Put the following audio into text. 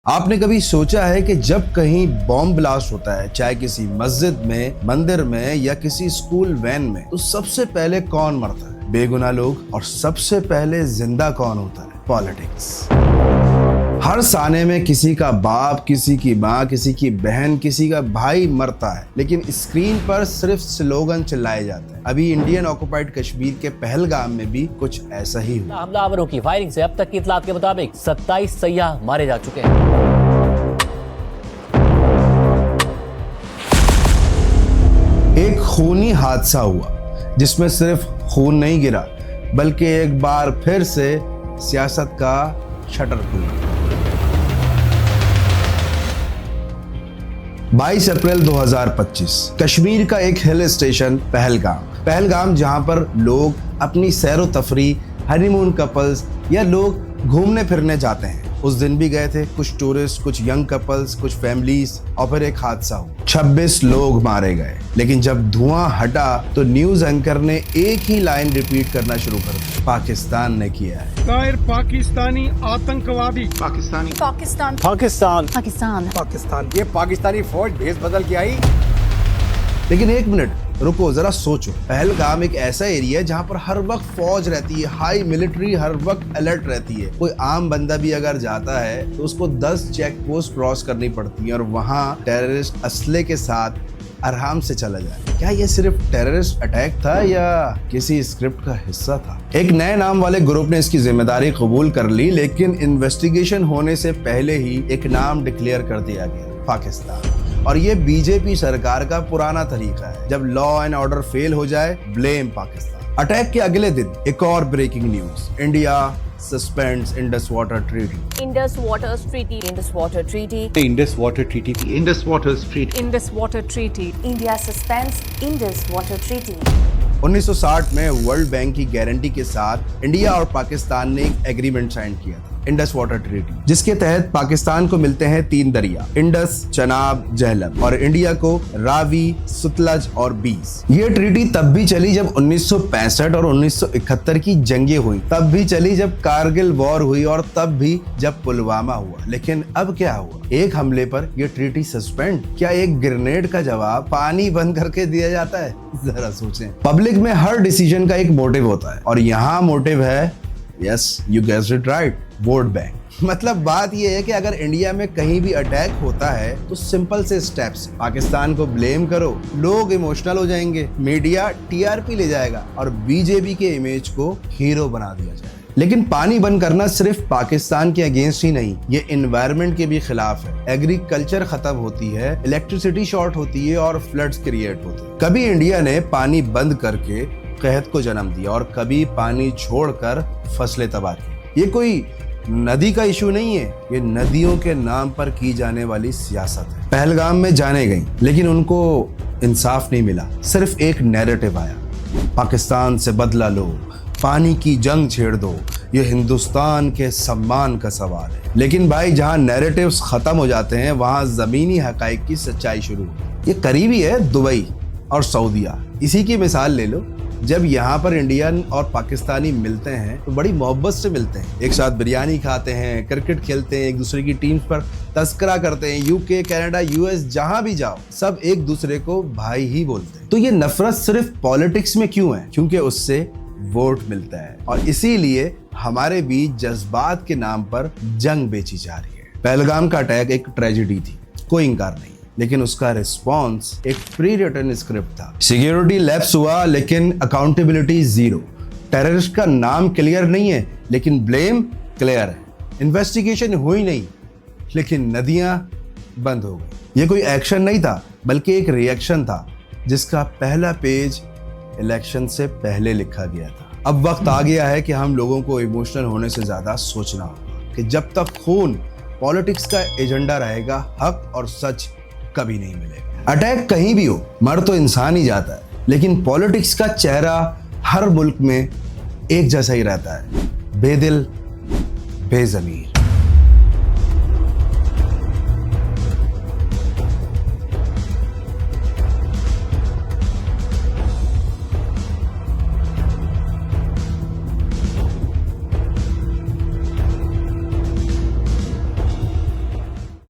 आपने कभी सोचा है कि जब कहीं बॉम्ब ब्लास्ट होता है, चाहे किसी मस्जिद में, मंदिर में या किसी स्कूल वैन में, तो सबसे पहले कौन मरता है? बेगुनाह लोग। और सबसे पहले जिंदा कौन होता है? पॉलिटिक्स। हर साने में किसी का बाप, किसी की माँ, किसी की बहन, किसी का भाई मरता है, लेकिन स्क्रीन पर सिर्फ स्लोगन चिल्लाए जाते हैं। अभी इंडियन ऑक्युपाइड कश्मीर के पहलगाम में भी कुछ ऐसा ही हुआ। हमलावरों की फायरिंग से अब तक की इतलात के मुताबिक 27 सयाह मारे जा चुके हैं। एक खूनी हादसा हुआ जिसमें सिर्फ खून नहीं गिरा, बल्कि एक बार फिर से सियासत का शटर खुला। 22 अप्रैल 2025 कश्मीर का एक हिल स्टेशन पहलगाम, जहां पर लोग अपनी सैरो तफरी, हनीमून कपल्स या लोग घूमने फिरने जाते हैं। उस दिन भी गए थे कुछ टूरिस्ट, कुछ यंग कपल्स, कुछ फैमिलीज, और फिर एक हादसा हुआ। 26 लोग मारे गए। लेकिन जब धुआं हटा तो न्यूज एंकर ने एक ही लाइन रिपीट करना शुरू कर दी, पाकिस्तान ने किया है। गैर पाकिस्तानी आतंकवादी। पाकिस्तान ये पाकिस्तानी फौज भेस बदल के आई। लेकिन एक मिनट रुको, जरा सोचो। पहलगाम एक ऐसा एरिया है जहाँ पर हर वक्त फौज रहती है, हाई मिलिट्री हर वक्त अलर्ट रहती है। कोई आम बंदा भी अगर जाता है तो उसको 10 चेक पोस्ट क्रॉस करनी पड़ती है, और वहाँ टेररिस्ट असले के साथ आराम से चला जाए। क्या ये सिर्फ टेररिस्ट अटैक था या किसी स्क्रिप्ट का हिस्सा था? एक नए नाम वाले ग्रुप ने इसकी जिम्मेदारी कबूल कर ली, लेकिन इन्वेस्टिगेशन होने से पहले ही एक नाम डिक्लेयर कर दिया गया, पाकिस्तान। और ये बीजेपी सरकार का पुराना तरीका है, जब लॉ एंड ऑर्डर फेल हो जाए, ब्लेम पाकिस्तान। अटैक के अगले दिन एक और breaking news, India suspends Indus Water Treaty. Indus Water Treaty. Indus Water Treaty. India suspends Indus Water Treaty. 1960 में वर्ल्ड बैंक की गारंटी के साथ इंडिया और पाकिस्तान ने एक एग्रीमेंट साइन किया था, इंडस वाटर ट्रीटी, जिसके तहत पाकिस्तान को मिलते हैं 3 दरिया, इंडस, चनाब, झेलम, और इंडिया को रावी, सतलज और बीस। ये ट्रीटी तब भी चली जब 1965 और 1971 की जंगें हुई, तब भी चली जब कारगिल वॉर हुई, और तब भी जब पुलवामा हुआ। लेकिन अब क्या हुआ? एक हमले पर ये ट्रीटी सस्पेंड। क्या एक ग्रेनेड का जवाब पानी बंद करके दिया जाता है? जरा सोचें। पब्लिक में हर डिसीजन का एक मोटिव होता है, और यहाँ मोटिव है, yes you guessed it right, vote bank. मतलब बात यह है कि अगर इंडिया में कहीं भी अटैक होता है तो सिंपल से स्टेप्स, पाकिस्तान को ब्लेम करो, लोग इमोशनल हो जाएंगे, मीडिया टीआरपी ले जाएगा, और बीजेपी के इमेज को हीरो बना दिया जाएगा। लेकिन पानी बंद करना सिर्फ पाकिस्तान के अगेंस्ट ही नहीं, ये एनवायरनमेंट के भी खिलाफ है। एग्रीकल्चर खत्म होती है, इलेक्ट्रिसिटी शॉर्ट होती है, और फ्लड्स क्रिएट होते हैं। कभी इंडिया ने पानी बंद करके कहत को जन्म दिया, और कभी पानी छोड़कर फसलें तबाह की। ये कोई नदी का इशू नहीं है, ये नदियों के नाम पर की जाने वाली सियासत है। पहलगाम में जाने गई, लेकिन उनको इंसाफ नहीं मिला। सिर्फ एक नैरेटिव आया, पाकिस्तान से बदला लो, पानी की जंग छेड़ दो, ये हिंदुस्तान के सम्मान का सवाल है। लेकिन भाई, जहाँ नैरेटिव्स खत्म हो जाते हैं, वहाँ जमीनी हकाइक की सच्चाई शुरू होती है। ये करीबी है दुबई और सऊदीया, इसी की मिसाल ले लो। जब यहाँ पर इंडियन और पाकिस्तानी मिलते हैं तो बड़ी मोहब्बत से मिलते हैं, एक साथ बिरयानी खाते हैं, क्रिकेट खेलते हैं, एक दूसरे की टीम्स पर तस्करा करते हैं। यूके, कनाडा, यूएस, जहां भी जाओ सब एक दूसरे को भाई ही बोलते हैं। तो ये नफरत सिर्फ पॉलिटिक्स में क्यों है? क्योंकि उससे वोट मिलता है, और इसीलिए हमारे बीच जज्बात के नाम पर जंग बेची जा रही है। पहलगाम का अटैक एक ट्रेजेडी थी, कोई इंकार नहीं, लेकिन उसका रिस्पॉन्स एक प्री रिटन स्क्रिप्ट था। सिक्योरिटी लैप्स हुआ, लेकिन अकाउंटेबिलिटी जीरो। टेररिस्ट का नाम क्लियर नहीं है, लेकिन ब्लेम क्लियर है। इन्वेस्टिगेशन हुई नहीं, लेकिन नदियां बंद हो गई। ये कोई एक्शन नहीं था, बल्कि एक रिएक्शन था, जिसका पहला पेज इलेक्शन से पहले लिखा गया था। अब वक्त आ गया है कि हम लोगों को इमोशनल होने से ज्यादा सोचना होगा कि जब तक खून पॉलिटिक्स का एजेंडा रहेगा, हक और सच कभी नहीं मिलेगा। अटैक कहीं भी हो, मर तो इंसान ही जाता है, लेकिन पॉलिटिक्स का चेहरा हर मुल्क में एक जैसा ही रहता है, बेदिल, बेज़मीर।